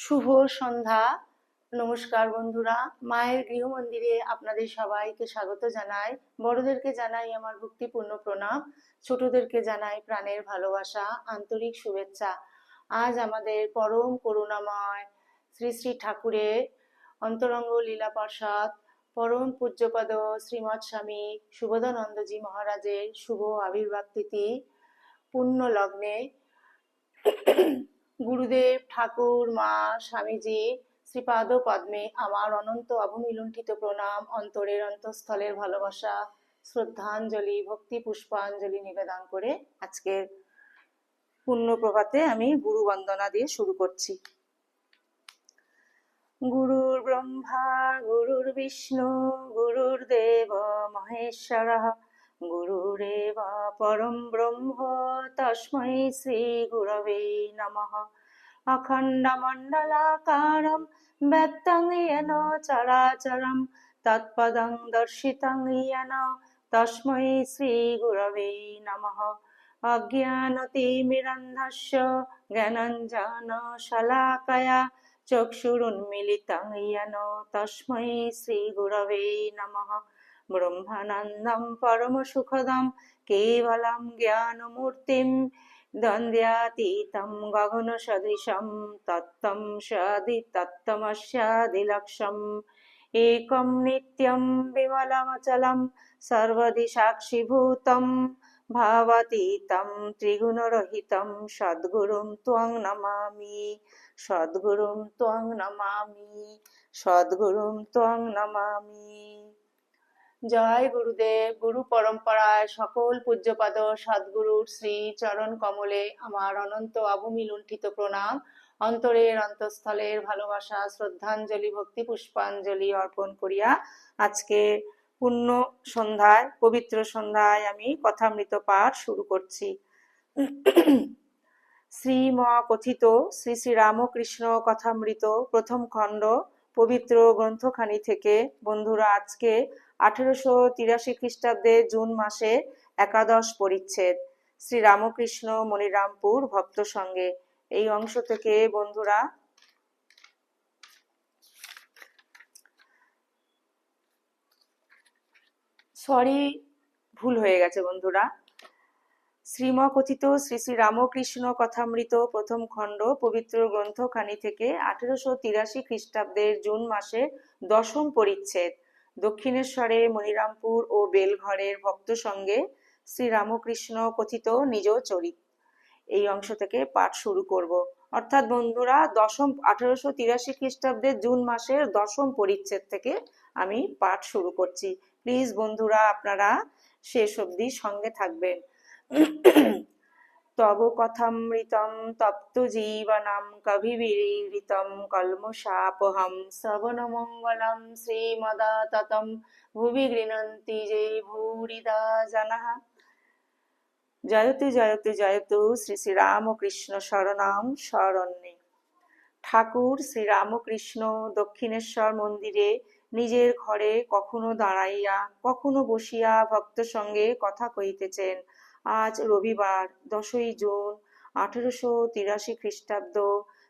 শুভ সন্ধ্যা। নমস্কার বন্ধুরা, মায়ের গৃহমন্দিরে আপনাদের সবাইকে স্বাগত জানাই। বড়দেরকে জানাই আমার ভক্তিপূর্ণ প্রণাম, ছোটদেরকে জানাই প্রাণের ভালোবাসা, আন্তরিক শুভেচ্ছা। আজ আমাদের পরম করুণাময় শ্রী শ্রী ঠাকুরের অন্তরঙ্গ লীলা প্রসাদ পরম পূজ্যপদ শ্রীমৎ স্বামী সুবোধানন্দজি মহারাজের শুভ আবির্ভাব তিথি পুণ্য লগ্নে গুরুদেব ঠাকুর, মা, স্বামীজি শ্রীপাদ পদ্মে আমার অনন্ত অবমিলুণ্ঠিত প্রণাম, অন্তরের অন্তঃস্থলের ভালোবাসা, শ্রদ্ধাঞ্জলি, ভক্তি পুষ্পাঞ্জলি নিবেদন করে আজকের পুণ্য প্রভাতে আমি গুরু বন্দনা দিয়ে শুরু করছি। গুরুর ব্রহ্মা গুরুর বিষ্ণু গুরুর্দেব মহেশ্বরঃ গুরুরেব পরম ব্রহ্ম তস্मै শ্রী গুরবে নমঃ। অখণ্ডমণ্ডলাকারं ব্যক্तं येन চরাচরं তৎপদং দর্শিतं येन তস্मै শ্রী গুরবে নমঃ। অজ্ঞানতিমিরন্ধস্য জ্ঞানাঞ্জনশলাকয়া চক্ষুরুন্মিলিतं येन তস্मै শ্রী গুরবে নমঃ। ব্রহ্মানন্দं পরমসুখদं কেবलं জ্ঞানমূর্তিं দ্বন্দ্বাতীतं গগনসদৃশं তত্ত্বমস্যাদিলক্ষ্যम् একं নিত্যं বিমলমচलं সর্বদি সাক্ষিভূतं ভাবাতীतं ত্রিগুণরহিतं সদ্গুরুং ত্বং নমামি, সদ্গুরুং ত্বং নমামি, সদ্গুরুং ত্বং নমামি। জয় গুরুদেব। গুরু পরম্পরায় সকল পূজ্যপাদ সদ্গুরুর শ্রী চরণ কমলে আমার অনন্ত অবমিলুণ্ঠিত প্রণাম, অন্তরের অন্তঃস্থলের ভালোবাসা, শ্রদ্ধাঞ্জলি, ভক্তি পুষ্পাঞ্জলি অর্পণ করিয়া আজকে পুণ্য সন্ধ্যায়, পবিত্র সন্ধ্যায় আমি কথামৃত পাঠ শুরু করছি। শ্রীম কথিত শ্রী শ্রী রামকৃষ্ণ কথামৃত প্রথম খণ্ড পবিত্র গ্রন্থখানি থেকে। বন্ধুরা, আজকে 1883 খ্রিস্টাব্দে জুন মাসে একাদশ পরিচ্ছেদ, শ্রী রামকৃষ্ণ মনিরামপুর ভক্ত সঙ্গে। এই অংশ থেকে বন্ধুরা ভুল হয়ে গেছে বন্ধুরা। শ্রীম কথিত শ্রী শ্রী রামকৃষ্ণ কথামৃত প্রথম খণ্ড পবিত্র গ্রন্থখানি থেকে 1883 খ্রিস্টাব্দের জুন মাসে দশম পরিচ্ছেদ, দক্ষিণেশ্বরে মনিরামপুর ও বেলঘরের ভক্ত সঙ্গে শ্রী রামকৃষ্ণ কথিত নিজ চরিত। এই অংশ থেকে পাঠ শুরু করব। অর্থাৎ বন্ধুরা, 1883 খ্রিস্টাব্দের জুন মাসের দশম পরিচ্ছেদ থেকে আমি পাঠ শুরু করছি। প্লিজ বন্ধুরা, আপনারা শেষ অবধি সঙ্গে থাকবেন। তব কথামৃতম তপ্ত জীবনম কবিবিরীরিতম কলমশাপহম শ্রবণমঙ্গলম শ্রীমদাততম ভুবি গৃণন্তি যে ভূরিদা জনঃ। জয়তু জয়তু জয়তু শ্রী শ্রী রামকৃষ্ণ শরণাম শরণ্যে। ঠাকুর শ্রী রামকৃষ্ণ দক্ষিণেশ্বর মন্দিরে নিজের ঘরে কখনো দাঁড়াইয়া কখনো বসিয়া ভক্ত সঙ্গে কথা কহিতেছেন। আজ রবিবার 10ই জুন 1883 খ্রিস্টাব্দ,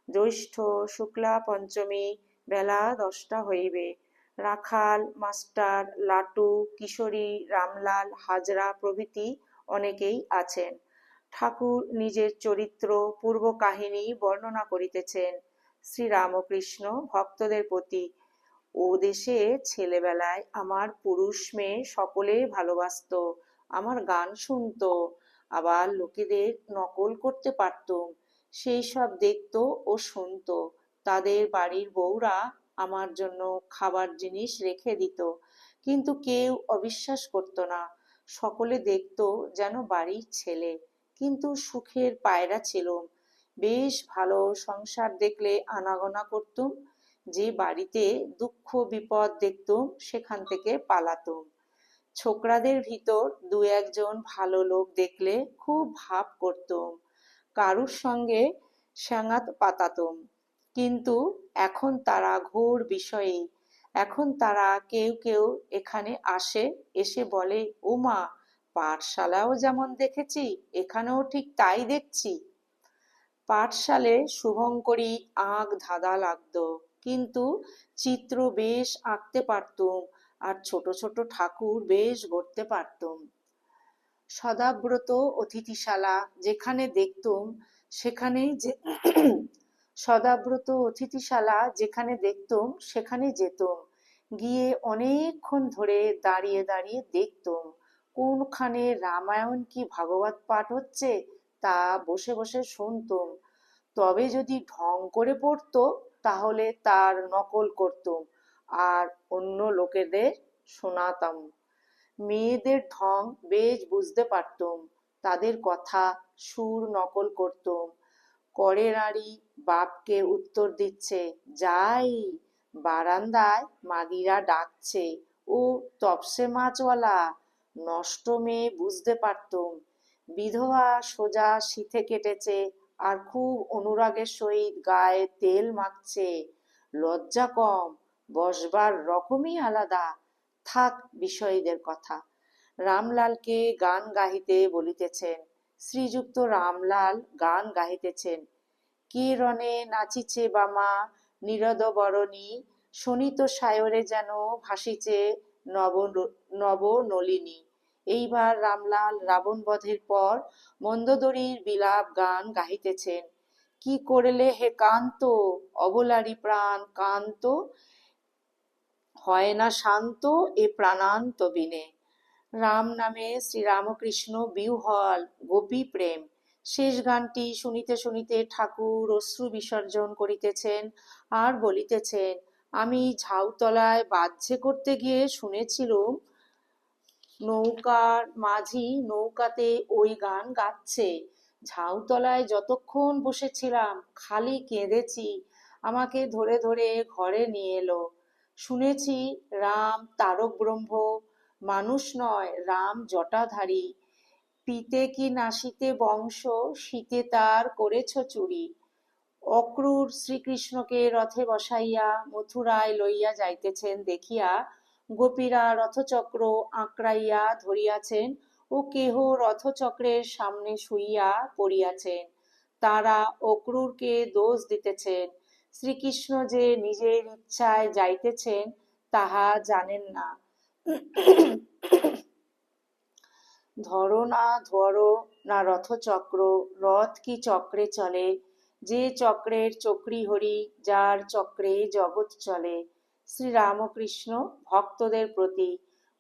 জ্যৈষ্ঠ শুক্লা পঞ্চমী, বেলা 10টা হইবে। রাখাল, মাস্টার, লাটু, কিশোরী, রামলাল, হাজরা প্রভৃতি অনেকেই আছেন। ঠাকুর নিজের চরিত্র পূর্ব কাহিনী বর্ণনা করিতেছেন। শ্রীরামকৃষ্ণ ভক্তদের প্রতি: ও দেশে ছেলেবেলায় আমার পুরুষ মেয়ে সকলে ভালোবাসত, আমার গান শুনত, আবার লোকেদের নকল করতে পারতুম, সেই সব দেখত ও শুনত। তাদের বাড়ির বউরা আমার জন্য খাবার জিনিস রেখে দিত, কিন্তু কেউ অবিশ্বাস করত না। সকলে দেখত যেন বাড়ির ছেলে, কিন্তু সুখের পায়রা ছিলুম। বেশ ভালো সংসার দেখলে আনাগোনা করতুম, যে বাড়িতে দুঃখ বিপদ দেখতুম সেখান থেকে পালাতুম। ছোকরাদের ভিতর দু একজন ভালো লোক দেখলে খুব ভাব করতুম, কারুর সঙ্গে সাঙ্গাত পাতাতুম। কিন্তু এখন তারা ঘোর বিষয়ী। এখন তারা কেউ কেউ এখানে আসে, এসে বলে, ও মা, পাঠশালাও যেমন দেখেছি এখানেও ঠিক তাই দেখছি। পাঠশালে শুভঙ্করী আঁক ধাঁধা লাগত, কিন্তু চিত্র বেশ আঁকতে পারতুম, আর ছোট ছোট ঠাকুর বেশ গড়তে পারতুম। সদাব্রত অতিথিশালা যেখানে দেখতুম সেখানেই যে সদাব্রত অতিথিশালা যেখানে দেখতুম সেখানে যেতুম, গিয়ে অনেকক্ষণ ধরে দাঁড়িয়ে দাঁড়িয়ে দেখতুম কোনখানে রামায়ণ কি ভাগবত পাঠ হচ্ছে, তা বসে বসে শুনতুম। তবে যদি ঢং করে পড়তো তাহলে তার নকল করতুম আর অন্য লোকেদের শোনাতাম। মেয়েদের ঢং বেশ বুঝতে পারতুম, তাদের কথা সুর নকল করতুম। কড়ে নাড়ি বাপকে উত্তর দিচ্ছে, যাই, বারান্দায় মাগিরা ডাকছে, ও তপসে মাছওয়ালা। নষ্ট মেয়ে বুঝতে পারতুম, বিধবা সোজা শীতে কেটেছে আর খুব অনুরাগের সহিত গায়ে তেল মাখছে, লজ্জা কম, বসবার রকমই আলাদা। থাক বিষয়ীদের কথা। রামলালকে গান গাহিতে বলিতেছেন। শ্রীযুক্ত রামলাল গান গাহিতেছেন। কে রণে নাচিছে বামা নীরদ বরণী, শোনিত সায়রে যেন ভাসিছে নব নব নলিনী। এইবার রামলাল রাবণ বধের পর মন্দোদরীর বিলাপ গান গাহিতেছেন। কি করিলে হে কান্ত, অবলারী প্রাণ কান্ত, হয় না শান্ত এ প্রাণান্ত বিনে। রাম নামে শ্রীরামকৃষ্ণ বিহ্বল গোপী প্রেম। শেষ গানটি শুনিতে শুনিতে ঠাকুর অশ্রু বিসর্জন করিতেছেন আর বলিতেছেন, আমি ঝাউতলায় বাহ্যে করতে গিয়ে শুনেছিলুম নৌকার মাঝি নৌকাতে ওই গান গাচ্ছে। ঝাউতলায় যতক্ষণ বসেছিলাম খালি কেঁদেছি। আমাকে ধরে ধরে ঘরে নিয়ে এলো। শুনেছি রাম তারক ব্রহ্ম, মানুষ নয়, রাম জটাধারী। পিতে কি নাসিতে বংশ, শীতে তার করেছ চুরি। অক্রূর শ্রীকৃষ্ণকে রথে বসাইয়া মথুরায় লইয়া যাইতেছেন দেখিয়া গোপীরা রথচক্র আঁকড়াইয়া ধরিয়াছেন ও কেহ রথচক্রের সামনে শুইয়া পড়িয়াছেন। তারা অক্রূরকে দোষ দিতেছেন। শ্রীকৃষ্ণ যে নিজের ইচ্ছায় যাইতেছেন তাহা জানেন না। ধরো না ধরো না রথচক্র, রথ কি চক্রে চলে, যে চক্রের চক্রী হরি, যার চক্রে জগৎ চলে। শ্রীরামকৃষ্ণ ভক্তদের প্রতি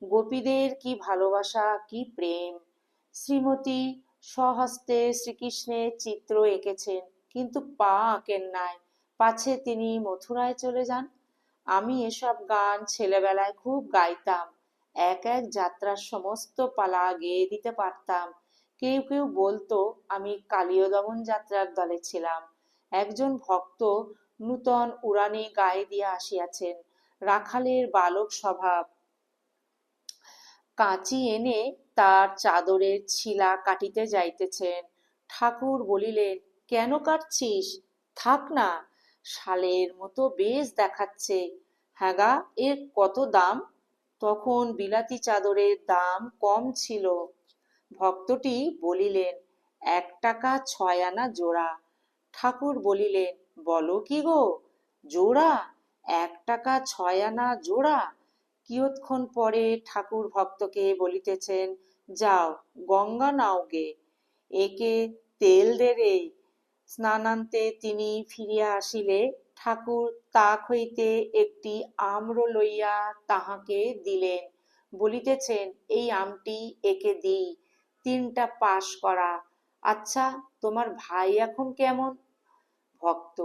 গোপীদের কি ভালোবাসা, কি প্রেম। শ্রীমতী স্বহস্তে শ্রীকৃষ্ণের চিত্র এঁকেছেন, কিন্তু পা আঁকেন নাই, পাছে তিনি মথুরায় চলে যান। আমি এসব গান ছেলেবেলায় খুব গাইতাম, এক এক যাত্রার সমস্ত পালা গেয়ে দিতে পারতাম। কেউ কেউ বলতো আমি কালীয় দমন যাত্রার দলে ছিলাম। একজন ভক্ত নূতন উড়ানে গায়ে দিয়া আসিয়াছেন, রাখালের বালক স্বভাব। কাঁচি এনে তার চাদরের ছিলা কাটিতে যাইতেছেন। ঠাকুর বলিলেন, কেন কাটছিস, থাক না, শালের মতো বেশ দেখাচ্ছে। হ্যাগা, এর কত দাম? তখন বিলাতি চাদরের দাম কম ছিল। ভক্তটি বলিলেন, 1 টাকা 6 আনা জোড়া। ঠাকুর বলিলেন, বলো কি গো, জোড়া? 1 টাকা 6 আনা জোড়া? কিয়ৎক্ষণ পরে ঠাকুর ভক্তকে বলিতেছেন, যাও গঙ্গা নাও গে, একে তেল দে রে। স্নানান্তে তিনি ফিরিয়া আসিলে ঠাকুর তাক হইতে একটি আম্র লইয়া তাহাকে দিলেন, বলিতেছেন, এই আমটি একে দিই, 3টা পাশ করা। আচ্ছা, তোমার ভাই এখন কেমন? ভক্ত,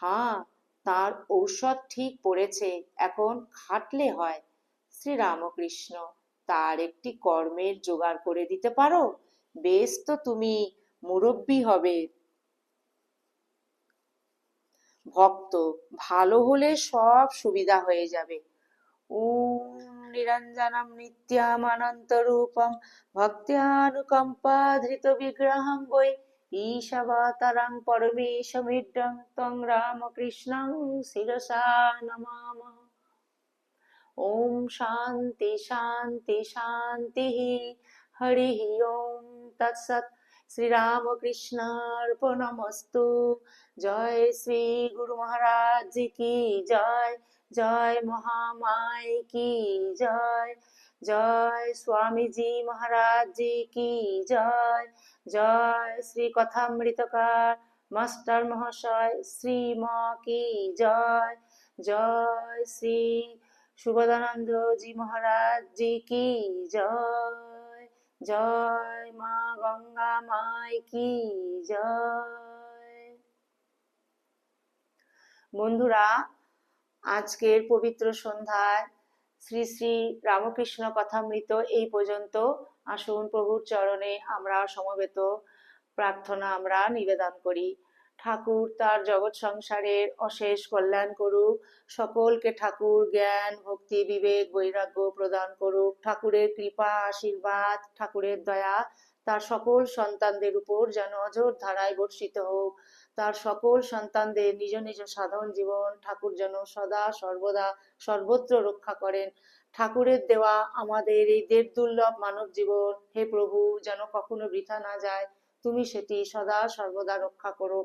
হ্যাঁ, তার ঔষধ ঠিক পড়েছে, এখন খাটলে হয়। শ্রীরামকৃষ্ণ, তার একটি কর্মের জোগাড় করে দিতে পারো? বেশ তো, তুমি মুরব্বি হবে। ভক্ত, ভালো হলে সব সুবিধা হয়ে যাবে। ওম নিরঞ্জনম নিত্যানন্তরূপম ভক্ত্যানুকম্পাধৃত বিগ্রহং বৈ ঈশাবতারং পরমেশমিড্ডং তং রামকৃষ্ণং শিরসা নমামঃ। ওম শান্তি শান্তি শান্তি। হরি ওম তৎসৎ। শ্রীরামকৃষ্ণার্পণমস্তু। জয় শ্রী গুরু মহারাজ জি কি জয়। জয় মহামাই কি জয়। জয় স্বামীজি মহারাজ জি কি জয়। জয় শ্রী কথামৃতকার মাস্টার মহাশয় শ্রী ম কি জয়। জয় শ্রী সুবোধানন্দ জি মহারাজ জি কি জয়। জয় মা গঙ্গা মাই কি জয়। বন্ধুরা, আজকের পবিত্র সন্ধ্যায় শ্রী শ্রী রামকৃষ্ণ কথামৃত এই পর্যন্ত। আসুন প্রভুর চরণে আমরা সমবেত প্রার্থনা আমরা নিবেদন করি। ঠাকুর তার জগৎ সংসারের অশেষ কল্যাণ করুক। সকলকে ঠাকুর জ্ঞান ভক্তি বিবেক বৈরাগ্য প্রদান করুক। ঠাকুরের কৃপা আশীর্বাদ ঠাকুরের দয়া তার সকল সন্তানদের উপর যেন অঝোর ধারায় বর্ষিত হোক। তার সকল সন্তানদের নিজ নিজ সাধন জীবন ঠাকুর যেন সদা সর্বদা সর্বত্র রক্ষা করেন। ঠাকুরের দেওয়া আমাদের এই দেব দুর্লভ মানব জীবন হে প্রভু যেন কখনো বৃথা না যায়। তুমি সেটি সদা সর্বদা রক্ষা করো।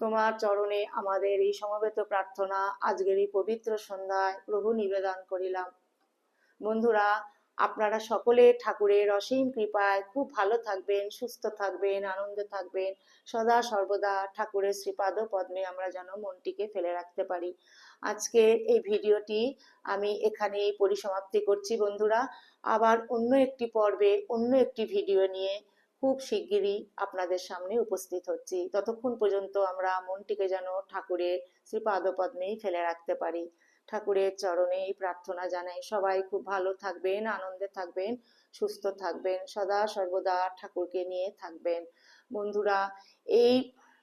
তোমার চরণে আমাদের এই সমবেত প্রার্থনা আজকের এই পবিত্র সন্ধ্যায় প্রভু নিবেদন করিলাম। বন্ধুরা, আপনারা সকলে ঠাকুরের অসীম কৃপায় খুব ভালো থাকবেন, সুস্থ থাকবেন, আনন্দে থাকবেন। সদা সর্বদা ঠাকুরের শ্রীপাদ পদ্মে আমরা যেন মনটিকে ফেলে রাখতে পারি। আজকে এই ভিডিওটি আমি এখানেই পরিসমাপ্তি করছি বন্ধুরা। আবার অন্য একটি পর্বে অন্য একটি ভিডিও নিয়ে খুব শিগগিরই আপনাদের সামনে উপস্থিত হচ্ছি। ততক্ষণ পর্যন্ত আমরা মনটিকে যেন ঠাকুরের শ্রীপাদ পদ্মেই ফেলে রাখতে পারি। ঠাকুরের চরণে এই প্রার্থনা জানাই সবাই খুব ভালো থাকবেন, আনন্দে থাকবেন, সুস্থ থাকবেন, সদা সর্বদা ঠাকুরকে নিয়ে থাকবেন। বন্ধুরা, এই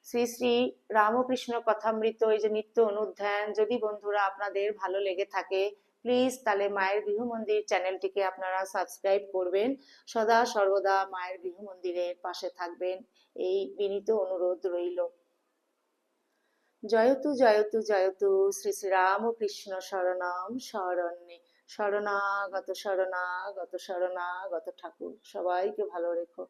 শ্রী শ্রী রামকৃষ্ণ কথামৃত এই যে নিত্য অনুধ্যান যদি বন্ধুরা আপনাদের ভালো লেগে থাকে প্লিজ তাহলে মায়ের গৃহমন্দির চ্যানেলটিকে আপনারা সাবস্ক্রাইব করবেন। সদা সর্বদা মায়ের গৃহমন্দিরের পাশে থাকবেন এই বিনীত অনুরোধ রইল। জয়তু জয়তু জয়তু শ্রী শ্রী রামকৃষ্ণ শরণম শরণ্যে। শরণাগত শরণাগত শরণাগত ঠাকুর সবাইকে ভালো রেখো।